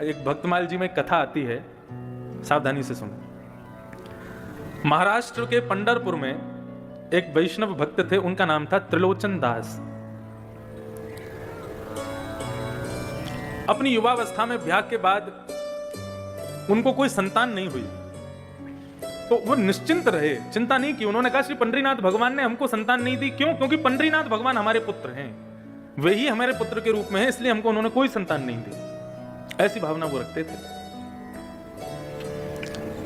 एक भक्तमाल जी में एक कथा आती है, सावधानी से सुनो। महाराष्ट्र के पंढरपुर में एक वैष्णव भक्त थे, उनका नाम था त्रिलोचन दास। अपनी युवावस्था में ब्याह के बाद उनको कोई संतान नहीं हुई, तो वो निश्चिंत रहे, चिंता नहीं की। उन्होंने कहा श्री पंडरीनाथ भगवान ने हमको संतान नहीं दी, क्यों? क्योंकि पंडरीनाथ भगवान हमारे पुत्र हैं, वही हमारे पुत्र के रूप में है, इसलिए हमको उन्होंने कोई संतान नहीं दी। ऐसी भावना वो रखते थे।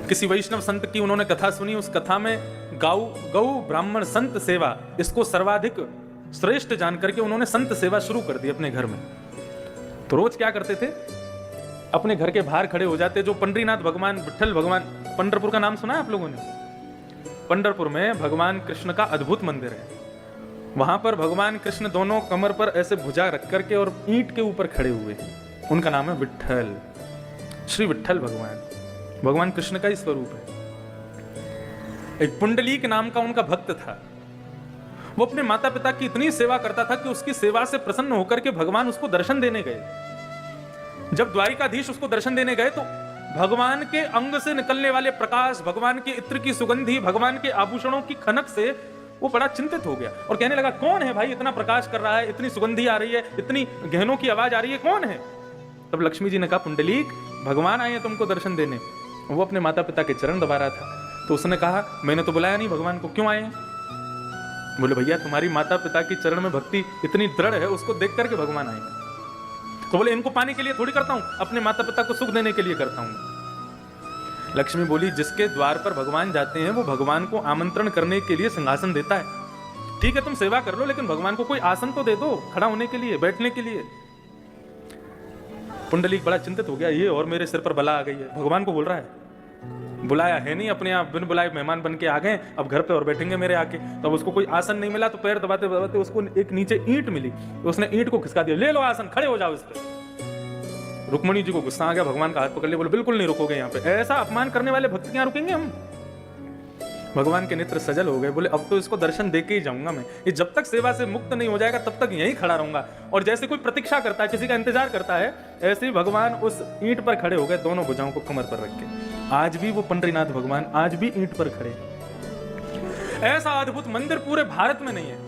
किसी वैष्णव संत की उन्होंने कथा सुनी, उस कथा में गौ ब्राह्मण संत सेवा, इसको सर्वाधिक श्रेष्ठ जान करके उन्होंने संत सेवा शुरू कर दी अपने घर में। तो रोज क्या करते थे, अपने घर के बाहर खड़े हो जाते। जो पंडरीनाथ भगवान, विट्ठल भगवान, पंढरपुर का नाम सुना है आप लोगों ने? पंढरपुर में भगवान कृष्ण का अद्भुत मंदिर है। वहां पर भगवान कृष्ण दोनों कमर पर ऐसे भुजा रख करके और ईंट के ऊपर खड़े हुए हैं। उनका नाम है विट्ठल, श्री विट्ठल भगवान, भगवान कृष्ण का ही स्वरूप है। एक पुंडलीक नाम का उनका भक्त था। वो अपने माता पिता की इतनी सेवा करता था कि उसकी सेवा से प्रसन्न होकर के भगवान उसको दर्शन देने गए। जब द्वारिकाधीश उसको दर्शन देने गए तो भगवान के अंग से निकलने वाले प्रकाश, भगवान के इत्र की सुगंधी, भगवान के आभूषणों की खनक से वो बड़ा चिंतित हो गया और कहने लगा, कौन है भाई इतना प्रकाश कर रहा है, इतनी सुगंधी आ रही है, इतनी गहनों की आवाज आ रही है, कौन है? तब लक्ष्मी जी ने कहा, पुंडलीक, भगवान आए हैं तुमको दर्शन देने। वो अपने माता पिता के चरण दबा रहा था। तो उसने कहा, मैंने तो बुलाया नहीं भगवान को, क्यों आए हैं? बोले, भैया तुम्हारी माता पिता की चरण में भक्ति इतनी दृढ़ है, उसको देख करके भगवान आएगा। तो बोले, इनको पाने के लिए थोड़ी करता हूं, अपने माता पिता को सुख देने के लिए करता हूं। लक्ष्मी बोली, जिसके द्वार पर भगवान जाते हैं वो भगवान को आमंत्रण करने के लिए सिंहासन देता है। ठीक है तुम सेवा कर लो, लेकिन भगवान को कोई आसन तो दे दो खड़ा होने के लिए, बैठने के लिए। पुंडलीक बड़ा चिंतित हो गया, ये और मेरे सिर पर बला आ गई है। भगवान को बोल रहा है, बुलाया है नहीं, अपने आप बिन बुलाए मेहमान बन के आ गए, अब घर पे और बैठेंगे मेरे आके। तब उसको कोई आसन नहीं मिला तो पैर दबाते दबाते उसको एक नीचे ईंट मिली, तो उसने ईंट को खिसका दिया, ले लो आसन, खड़े हो जाओ इस पे। रुक्मणी जी को गुस्सा आ गया, भगवान का हाथ पकड़ लिया, बोले बिल्कुल नहीं रुकोगे यहाँ पे, ऐसा अपमान करने वाले भक्त यहाँ रुकेंगे हम? भगवान के नेत्र सजल हो गए, बोले अब तो इसको दर्शन दे के ही जाऊंगा मैं, ये जब तक सेवा से मुक्त नहीं हो जाएगा तब तक यहीं खड़ा रहूंगा। और जैसे कोई प्रतीक्षा करता है, किसी का इंतजार करता है, ऐसे ही भगवान उस ईंट पर खड़े हो गए, दोनों भुजाओं को कमर पर रख के। आज भी वो पंडरीनाथ भगवान आज भी ईंट पर खड़े हैं। ऐसा अद्भुत मंदिर पूरे भारत में नहीं है।